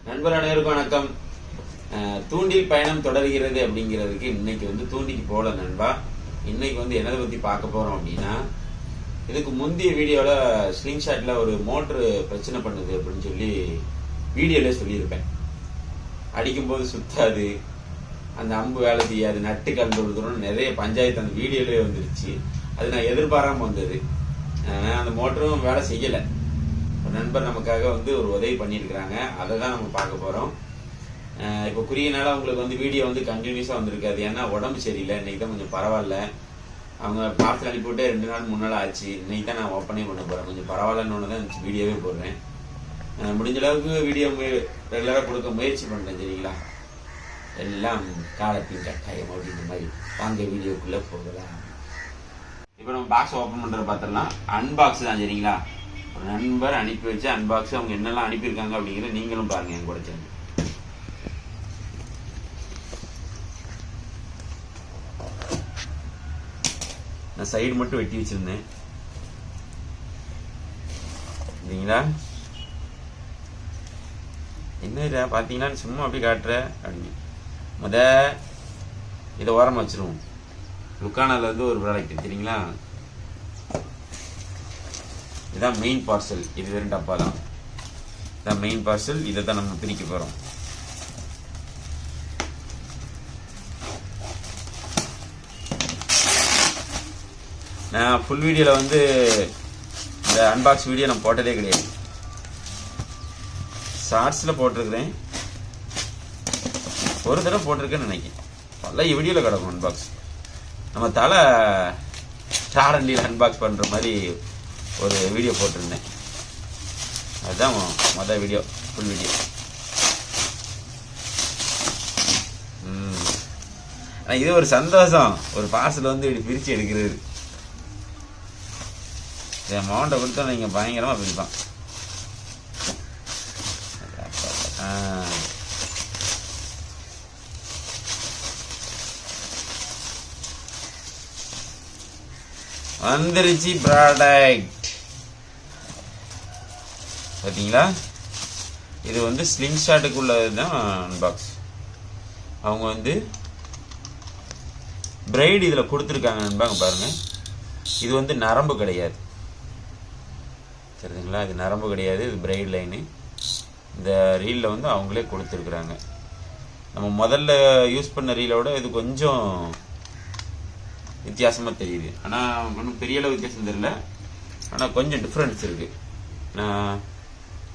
நண்பர் அனைவருக்கும் வணக்கம். தூண்டில் பயணம் தொடர்கிறது அப்படிங்கிறதுக்கு இன்னைக்கு தூண்டிக்கு போல நண்பா. இன்னைக்கு எதை பத்தி பார்க்க போறோம் அப்படின்னா, இதுக்கு முந்தைய வீடியோல ஸ்கிரீன்ஷாட்ல ஒரு மோட்டர் பிரச்சனை பண்ணுது அப்படின்னு சொல்லி வீடியோல சொல்லியிருப்பேன். அடிக்கும்போது சுத்தாது, அந்த அம்பு வேலை செய்யாது, நட்டு கலந்து நிறைய பஞ்சாயத்து அந்த வீடியோலயே வந்துருச்சு. அது நான் எதிர்பாராம வந்தது. அந்த மோட்டரும் வேலை செய்யலை. ஒரு நண்பர் நமக்காக ஒரு உதவி பண்ணியிருக்கிறாங்க. அதை தான் நம்ம பார்க்க போகிறோம். இப்போ குறுகிய நாளாக உங்களுக்கு வீடியோ கண்டினியூஸாக வந்திருக்காது. ஏன்னா உடம்பு சரியில்லை. இன்னைக்கு தான் கொஞ்சம் பரவாயில்ல. அவங்க பார்சல் அனுப்பிவிட்டு 2 நாள் 3 நாள் ஆச்சு. இன்னைக்கு தான் நான் ஓப்பனே பண்ண போகிறேன். கொஞ்சம் பரவாயில்லன்னு தான் வீடியோவே போடுறேன். முடிஞ்ச அளவுக்கு வீடியோ ரெகுலராக கொடுக்க முயற்சி பண்ணுறேன். சரிங்களா? எல்லாம் காலத்தின் கட்டாயம் அப்படின்ற மாதிரி வாங்க வீடியோக்குள்ளே போகலாம். இப்போ நம்ம பாக்ஸ் ஓப்பன் பண்ணுறத பார்த்துடலாம். அன்பாக்ஸ் தான். சரிங்களா? ஒரு நண்பர் அனுப்பி வச்ச அன்பாக்ஸ். அவங்க என்னெல்லாம் அனுப்பியிருக்காங்க அப்படிங்கிற நீங்களும் பாருங்க என் கூட சேர்ந்து. நான் சைடு மட்டும் வெட்டி வச்சிருந்தேன். இல்லைங்களா? என்ன பார்த்தீங்கன்னா சும்மா அப்படி காட்டுற அப்படின்னு இதை ஓரமாக வச்சிருவோம். லுக்கானால ஒரு ப்ராடக்ட் சரிங்களா? இதுதான் மெயின் பார்சல். இது வெறும் டப்பா தான். இதான் மெயின் பார்சல். இதை தான் நம்ம பிரிக்க போறோம். நான் ஃபுல் வீடியோல இந்த அன்பாக்ஸ் வீடியோ நான் போட்டதே கிடையாது. ஷார்ட்ஸ்ல போட்டிருக்கிறேன். ஒரு தடவை போட்டிருக்கேன்னு நினைக்கிறேன். பல வீடியோல கிடக்கும் அன்பாக்ஸ். நம்ம தலை டாரண்டியில் அன்பாக்ஸ் பண்ற மாதிரி ஒரு வீடியோ போட்டிருந்தேன். அதுதான் மொதல் வீடியோ, ஃபுல் வீடியோ. இது ஒரு சந்தோஷம். ஒரு பார்சல் இப்படி பிரித்து எடுக்கிறது. என் மௌண்டை கொடுத்தா நீங்கள் பயங்கரமாக பிரிப்பான். வந்துருச்சு ப்ராடக்ட். பார்த்தீங்களா? இது ஸ்லிங் ஷாட்டுக்கு உள்ளது தான் அன்பாக்ஸ். அவங்க பிரைடு இதில் கொடுத்துருக்காங்க நண்பாங்க. பாருங்க, இது நரம்பு கிடையாது. சரிங்களா? இது நரம்பு கிடையாது. இது பிரைடு லைனு. இந்த ரீலில் அவங்களே கொடுத்துருக்குறாங்க. நம்ம முதல்ல யூஸ் பண்ண ரீலோட இது கொஞ்சம் வித்தியாசமாக தெரியுது. ஆனால் ஒன்றும் பெரிய அளவு வித்தியாசம் தெரியல. ஆனால் கொஞ்சம் டிஃப்ரென்ஸ் இருக்குது. நான்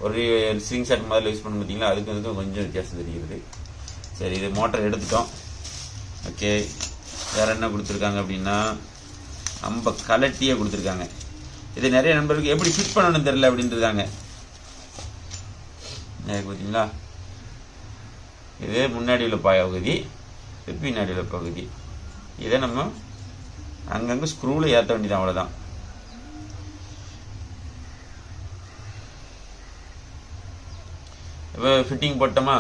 ஒரு ஸ்விங் ஷாட் முதல்ல யூஸ் பண்ண பார்த்தீங்களா? அதுக்கும் கொஞ்சம் வித்தியாசம் தெரியுது. சரி, இது மோட்டர் எடுத்துட்டோம். ஓகே, வேறு என்ன கொடுத்துருக்காங்க அப்படின்னா, நம்ம கலட்டியே கொடுத்துருக்காங்க. இது நிறைய நண்பர்களுக்கு எப்படி ஃபிட் பண்ணணும்னு தெரியல அப்படின்ட்டுருக்காங்க. பார்த்தீங்களா? இது முன்னாடி உள்ள பகுதி, பின்னாடி உள்ள பகுதி. இதை நம்ம அங்கங்கே ஸ்க்ரூவில் ஏற்ற வேண்டியது, அவ்வளோதான். இப்போ ஃபிட்டிங் போட்டோமா,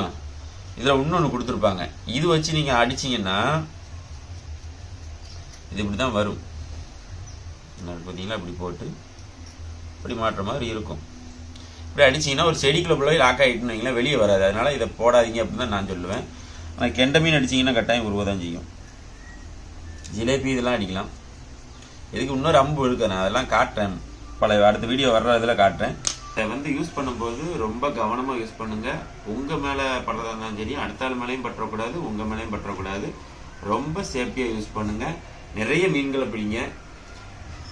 இதில் இன்னொன்று கொடுத்துருப்பாங்க. இது வச்சு நீங்கள் அடிச்சிங்கன்னா இது இப்படி தான் வரும். பார்த்தீங்களா? இப்படி போட்டு இப்படி மாட்டுற மாதிரி இருக்கும். இப்படி அடிச்சிங்கன்னா ஒரு செடிக்குள்ள போய் லாக் ஆகிட்டுன்னு வைங்களேன், வெளியே வராது. அதனால் இதை போடாதீங்க அப்படின்னு தான் நான் சொல்லுவேன். ஆனால் கெண்டை மீன் அடிச்சிங்கன்னா கட்டாயம் உருவதான் செய்யும். ஜிலேபி இதெல்லாம் அடிக்கலாம். இதுக்கு இன்னொரு அம்பு இருக்கு. நான் அதெல்லாம் காட்டுறேன். அடுத்த வீடியோ வர்ற இதில் காட்டுறேன். இதை யூஸ் பண்ணும்போது ரொம்ப கவனமாக யூஸ் பண்ணுங்க. உங்கள் மேலே படுறதா இருந்தாலும் சரி, அடுத்த ஆள் மேலேயும் பற்றக்கூடாது, உங்கள் மேலேயும் பற்றக்கூடாது. ரொம்ப சேஃப்டியாக யூஸ் பண்ணுங்க. நிறைய மீன்களை பிடிங்க.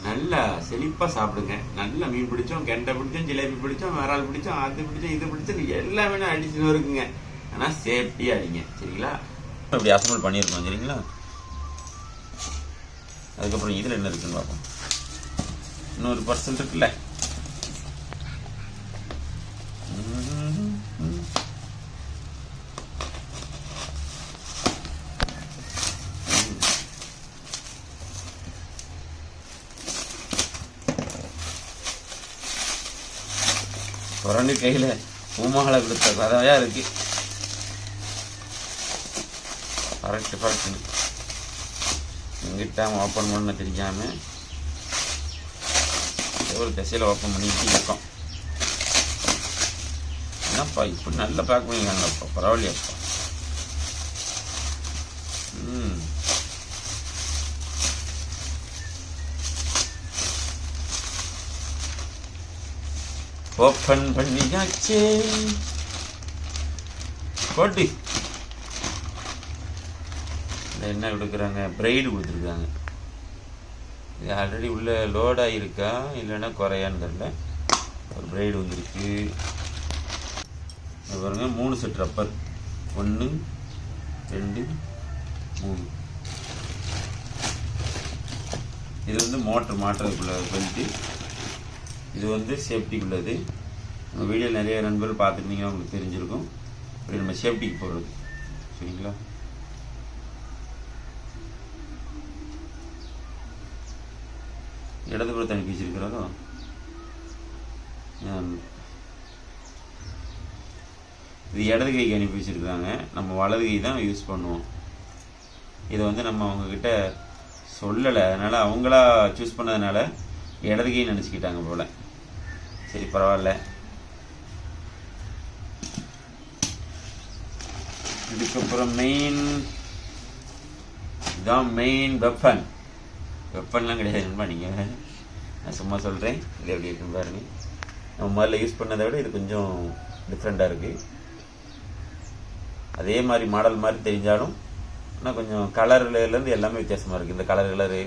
நல்லா செழிப்பாக சாப்பிடுங்க. நல்லா மீன் பிடிச்சோம், கெண்டை பிடிச்சோம், ஜிலேபி பிடிச்சோம், வேறால் பிடிச்சோம், அது பிடிச்சோம், இது பிடிச்சோம், எல்லாமே அடிச்சுன்னு இருக்குங்க. ஆனால் சேஃப்டியாக அடிங்க. சரிங்களா? அப்படி அசம்பிள் பண்ணியிருக்கோம். சரிங்களா? அதுக்கப்புறம் இதில் என்ன இருக்குன்னு பார்ப்போம். இன்னொரு பர்சன் இருக்குல்ல, குரங்கு கையில் பூமாலை கொடுத்த கதையா இருக்கு. கரெக்டு எங்கிட்ட ஓப்பன் பண்ண தெரியாம ஒரு திசையில் ஓப்பன் பண்ணிட்டு இருக்கோம். என்னப்பா இப்படி நல்லா பேக் பண்ணியிருக்காங்கப்பா, பரவாயில்லையாப்பா. ஓப்பன் பண்ணியாச்சே, போட்டு என்ன கொடுக்குறாங்க, பிரைடு கொடுத்துருக்காங்க. இது ஆல்ரெடி உள்ள லோடாக இருக்கா இல்லைன்னா குறையான்னு தெரியல. ஒரு பிரைடு வந்துருக்கு பாருங்க. 3 செட் ரப்பர், 1 2 3. இது வந்து மோட்டர் மாட்டுறதுக்குள்ள பெல்ட்டு, இது வந்து சேஃப்டிக்குள்ளது. நம்ம வீடியோ நிறைய நண்பர்கள் பார்த்துருந்தீங்கன்னா உங்களுக்கு தெரிஞ்சிருக்கும். இப்படி நம்ம சேஃப்டிக்கு போடுறது, சரிங்களா. இடதுபுறத்தை அனுப்பி வச்சிருக்கிறதோ, இது இடது கைக்கு அனுப்பி வச்சிருக்காங்க. நம்ம வலது கை தான் யூஸ் பண்ணுவோம். இதை வந்து நம்ம அவங்கக்கிட்ட சொல்லலை, அதனால் அவங்களா சூஸ் பண்ணதுனால இடது கை நினச்சிக்கிட்டாங்க போல். சரி, பரவாயில்ல. இதுக்கப்புறம் இதுதான் மெயின் வெப்பன். வெப்பன்லாம் கிடையாதுன்பா, நீங்கள் நான் சும்மா சொல்கிறேன். இது எப்படி இருக்குன்னு பாருங்கள். நம்ம முதல்ல யூஸ் பண்ணதை விட இது கொஞ்சம் டிஃப்ரெண்ட்டாக இருக்குது. அதே மாதிரி மாடல் மாதிரி தெரிஞ்சாலும் ஆனால் கொஞ்சம் கலர்லேருந்து எல்லாமே வித்தியாசமாக இருக்குது. இந்த கலரு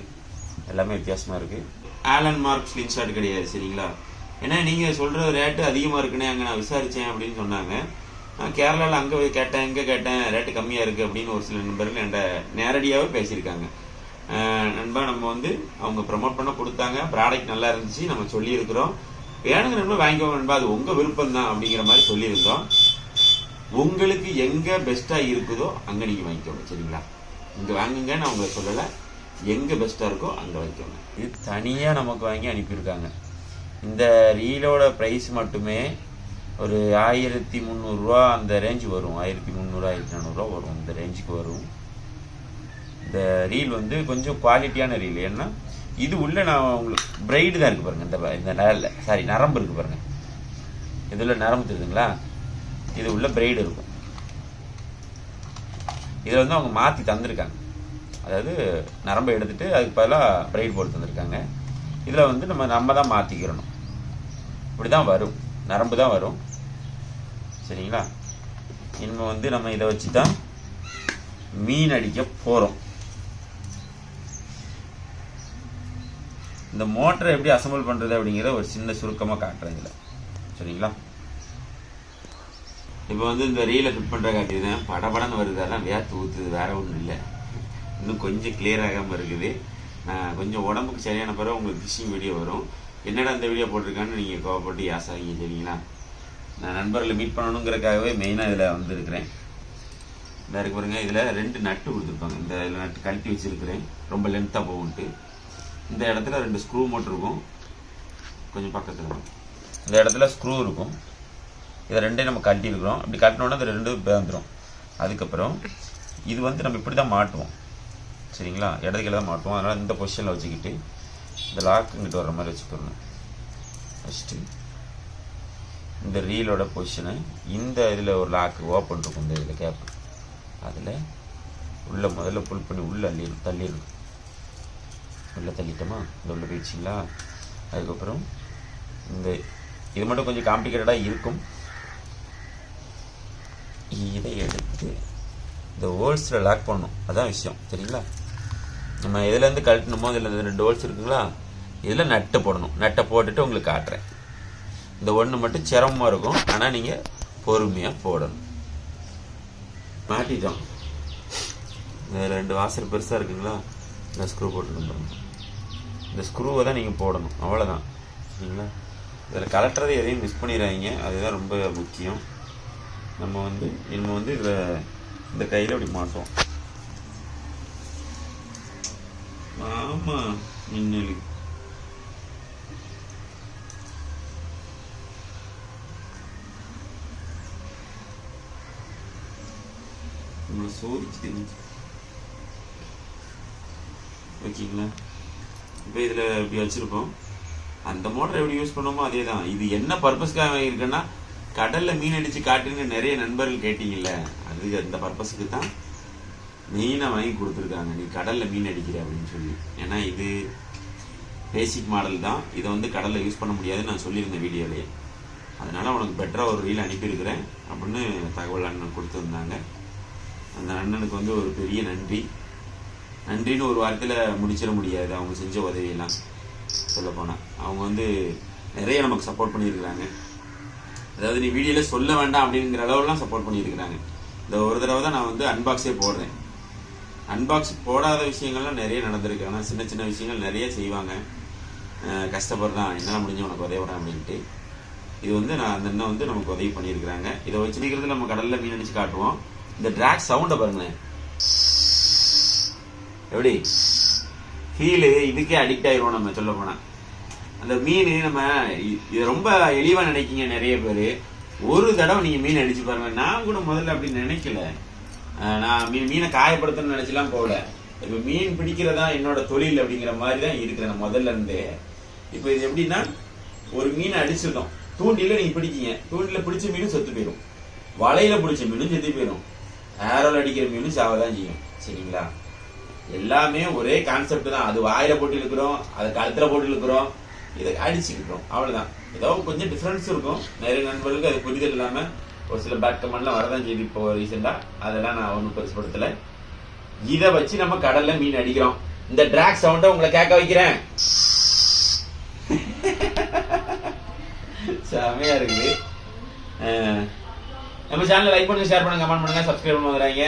எல்லாமே வித்தியாசமாக இருக்குது. ஆலன் மார்க் ஸ்லிங் ஷாட் கிடையாது, சரிங்களா. ஏன்னா நீங்கள் சொல்கிற ரேட்டு அதிகமாக இருக்குன்னே அங்கே நான் விசாரித்தேன் அப்படின்னு சொன்னாங்க. நான் கேரளாவில் அங்கே கேட்டேன், இங்கே கேட்டேன், ரேட்டு கம்மியாக இருக்குது அப்படின்னு ஒரு சில நண்பர்கள் என்கிட்ட நேரடியாகவே பேசியிருக்காங்க. நண்பா, நம்ம வந்து அவங்க ப்ரமோட் பண்ண கொடுத்தாங்க, ப்ராடக்ட் நல்லா இருந்துச்சு, நம்ம சொல்லியிருக்கிறோம். வேணுங்க நண்பா வாங்கிக்கோங்க நண்பா, அது உங்கள் விருப்பம் தான் அப்படிங்கிற மாதிரி சொல்லியிருந்தோம். உங்களுக்கு எங்கே பெஸ்ட்டாக இருக்குதோ அங்கே நீங்கள் வாங்கிக்கோங்க, சரிங்களா. இங்கே வாங்குங்க நான் உங்களை சொல்லலை, எங்கே பெஸ்ட்டாக இருக்கோ அங்கே வாங்கிக்கோங்க. இது தனியாக நமக்கு வாங்கி அனுப்பியிருக்காங்க. இந்த ரீலோட ப்ரைஸ் மட்டுமே ஒரு 1300 அந்த ரேஞ்சு வரும். 1300 1400 வரும், இந்த ரேஞ்சுக்கு வரும். இந்த ரீல் வந்து கொஞ்சம் குவாலிட்டியான ரீல். ஏன்னா இது உள்ள நான் உங்களுக்கு பிரைடு தான் இருக்குது பாருங்கள். இந்த நரம்பு இருக்குது பாருங்கள். இதில் நரம்பு தெரியுதுங்களா, இது உள்ள பிரைடு இருக்கும். இதில் வந்து அவங்க மாற்றி தந்திருக்காங்க. அதாவது நரம்பை எடுத்துகிட்டு அதுக்கு பதிலாக பிரைடு போட்டு தந்திருக்காங்க. இதில் வந்து நம்ம தான் மாற்றிக்கிறணும். இப்படி தான் வரும், நரம்பு தான் வரும், சரிங்களா. இனிமே வந்து நம்ம இதை வச்சு தான் மீன் அடிக்க போகிறோம். இந்த மோட்டரை எப்படி அசம்பிள் பண்ணுறது அப்படிங்கிறத ஒரு சின்ன சுருக்கமாக காட்டுறேன் இதில், சரிங்களா. இப்போ வந்து இந்த ரீலை ஃபிட் பண்ணுற காட்டிதான் படபடன்னு வருது, அதெல்லாம் வேர்த்து ஊற்றுது, வேற ஒன்றும் இல்லை. இன்னும் கொஞ்சம் கிளியர் ஆகாமல் இருக்குது. நான் கொஞ்சம் உடம்புக்கு சரியான பிறகு உங்களுக்கு ஃபிஷிங் வீடியோ வரும். என்னடா இந்த வீடியோ போட்டிருக்கான்னு நீங்கள் கோவப்பட்டு யாசாதீங்க, சரிங்களா. நான் நண்பர்களை மீட் பண்ணணுங்கிறதுக்காகவே மெயினாக இதில் வந்துருக்கிறேன். இந்த இருக்கு பாருங்க, இதில் 2 நட்டு கொடுத்துருப்பாங்க. இந்த இதில் நட்டு கழட்டி வச்சுருக்கிறேன், ரொம்ப லென்த்தாக போகும்ட்டு. இந்த இடத்துல 2 ஸ்க்ரூ மட்டும் இருக்கும், கொஞ்சம் பக்கத்தில். இந்த இடத்துல ஸ்க்ரூ இருக்கும். இதை 2 நம்ம கழட்டியிருக்கிறோம். இப்படி கட்டினோன்னா அது 2 பேந்துடும். அதுக்கப்புறம் இது வந்து நம்ம இப்படி தான் மாட்டுவோம், சரிங்களா. இடது கீழே தான் மாட்டுவோம். அதனால் இந்த பொசிஷனில் வச்சுக்கிட்டு இந்த லாக் இங்கிட்டு வர்ற மாதிரி வச்சுக்கணும். ஃபஸ்ட்டு இந்த ரீலோட பொசிஷனை இந்த இதில் ஒரு லாக்கு ஓப்பன் இருக்கும், இந்த இதில் கேப்பு, அதில் உள்ளே முதல்ல புல் பண்ணி உள்ளே தள்ளிடணும். உள்ளே தள்ளிட்டோமா, இந்த உள்ள போயிடுச்சிங்களா. அதுக்கப்புறம் இந்த இது மட்டும் கொஞ்சம் காம்ப்ளிகேட்டடாக இருக்கும். இதை எடுத்து இந்த ஹோல்ஸில் லாக் பண்ணணும், அதான் விஷயம், சரிங்களா. நம்ம எதுலேருந்து கழட்டணுமோ இதில் 2 ஹோல்ஸ் இருக்குங்களா, இதில் நட்டை போடணும். நட்டை போட்டுட்டு உங்களுக்கு காட்டுறேன். இந்த ஒன்று மட்டும் சிரமமாக இருக்கும், ஆனால் நீங்கள் பொறுமையாக போடணும். மாட்டிட்டோம். இந்த 2 வாசல் பெருசாக இருக்குங்களா, இந்த ஸ்க்ரூ போட்டுக்கணும். இந்த ஸ்க்ரூவை தான் நீங்கள் போடணும், அவ்வளோதான், சரிங்களா. இதில் கலட்டுறது எதையும் மிஸ் பண்ணிடுறாங்க, அதுதான் ரொம்ப முக்கியம். நம்ம வந்து இதில் இந்த கையில் அப்படி மாட்டோம். ஆமாம், மின்னலு நம்மளை சோதிச்சு தெரிஞ்சு ஓகேங்களா. இப்போ இதில் இப்படி வச்சுருக்கோம். அந்த மோட்டர் எப்படி யூஸ் பண்ணோமோ அதே தான். இது என்ன பர்பஸ்க்காக இருக்குன்னா, கடல்ல மீன் அடிச்சு காட்டுன்னு நிறைய நண்பர்கள் கேட்டீங்கல்ல, அது அந்த பர்பஸுக்கு தான் மெயினா வாங்கி கொடுத்துருக்காங்க. நீ கடல்ல மீன் அடிக்கிற அப்படின்னு சொல்லி. ஏன்னா இது பேசிக் மாடல் தான், இதை வந்து கடல்ல யூஸ் பண்ண முடியாதுன்னு நான் சொல்லியிருந்தேன் வீடியோலயே. அதனால உனக்கு பெட்டரா ஒரு ரீல் அனுப்பியிருக்கிறேன் அப்படின்னு தகவல் அண்ணன் கொடுத்துருந்தாங்க. அந்த அண்ணனுக்கு வந்து ஒரு பெரிய நன்றி. நன்றின்னு ஒரு வாரத்தில் முடிச்சிட முடியாது. அவங்க செஞ்ச உதவியெல்லாம் சொல்ல போனா அவங்க வந்து நிறைய நமக்கு சப்போர்ட் பண்ணியிருக்கிறாங்க. அதாவது நீ வீடியோல சொல்ல வேண்டாம் அப்படிங்கிற அளவுலாம் சப்போர்ட் பண்ணியிருக்கிறாங்க. இந்த ஒரு தடவை தான் நான் வந்து அன்பாக்ஸே போடுறேன். அன்பாக்ஸ் போடாத விஷயங்கள்லாம் நிறைய நடந்திருக்கு. ஆனால் சின்ன சின்ன விஷயங்கள் நிறைய செய்வாங்க. கஷ்டப்படுறான், என்னால் முடிஞ்ச உனக்கு உதவுறேன் அப்படின்ட்டு. இது வந்து நான் அந்த அண்ணன் வந்து நமக்கு உதவி பண்ணியிருக்கிறாங்க. இதை வச்சிருக்கிறது நம்ம கடல்ல மீன் அடிச்சு காட்டுவோம். இந்த டிராக் சவுண்டை பாருங்களேன், எப்படி ஃபீலு. இதுக்கே அடிக்ட் ஆயிடுவோம் நம்ம சொல்ல போனா. அந்த மீன் நம்ம இது ரொம்ப எளிவா நினைக்கிங்க நிறைய பேர். ஒரு தடவை நீங்க மீன் அடிச்சு பாருங்க. நான் கூட முதல்ல அப்படி நினைக்கல. நான் மீனை காயப்படுத்தணும்னு நினைச்சலாம் போகல. இப்ப மீன் பிடிக்கிறதா என்னோட தொழில் அப்படிங்கிற மாதிரி தான் இருக்கிறேன் முதல்ல இருந்தே. இப்ப இது எப்படின்னா, ஒரு மீனை அடிச்சிருக்கோம், தூண்டில நீங்க பிடிக்கீங்க, தூண்டில பிடிச்ச மீனும் செத்து போயிடும், வலையில பிடிச்ச மீனும் செத்து போயிடும், ஏரோல அடிக்கிற மீனும் சாவதான் செய்யும். சரிங்களா? எல்லாமே ஒரே கான்செப்ட் தான். அது வாயில போட்டு இழுக்கிறோம், அது கழுத்துல போட்டு இழுக்கிறோம், இதை அடிச்சுக்கிட்டோம், அவ்வளவுதான். ஏதோ கொஞ்சம் டிஃபரன்ஸ் இருக்கும். நிறைய நண்பர்களுக்கு அது புரிதல் இல்லாம ஒரு சில பேட் கமெண்ட்லாம் வரதான் செய்து இப்போ ரீசெண்டா. அதெல்லாம் நான் ஒன்றும் பெருசுப்படுத்தல. இதை வச்சு நம்ம கடல்ல மீன் அடிக்கிறோம். இந்த டிராக் சவுண்டை உங்களை கேட்க வைக்கிறேன். செமையா இருக்குது. நம்ம சேனலை லைக் பண்ணுங்க, ஷேர் பண்ணுங்க, கமெண்ட் பண்ணுங்க, சப்ஸ்கிரைப் பண்ண வந்துடுறாங்க.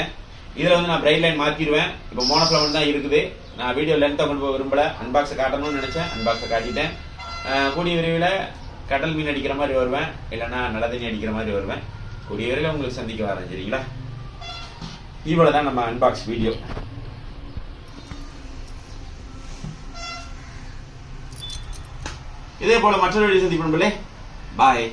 இதுல வந்து நான் பிரைட் லைன் மாத்திடுவேன். இப்போ மோனோஃபிளவர் தான் இருக்குது. நான் வீடியோ லென்த்தை கொண்டு போக விரும்பல. அன்பாக்ஸை காட்டணும்னு நினைச்சேன், அன்பாக்ஸை காட்டிட்டேன். கூடிய விரைவில் கடல் மீன் அடிக்கிற மாதிரி வருவேன், இல்லைன்னா நடதண்ணி அடிக்கிற மாதிரி வருவேன். கூடிய விரைவில் உங்களுக்கு சந்திக்க வரேன். சரிங்களா? இவ்வளவுதான் நம்ம அன்பாக்ஸ் வீடியோ. இதே போல மற்றொரு வீடியோ சந்திப்போம். பாய்.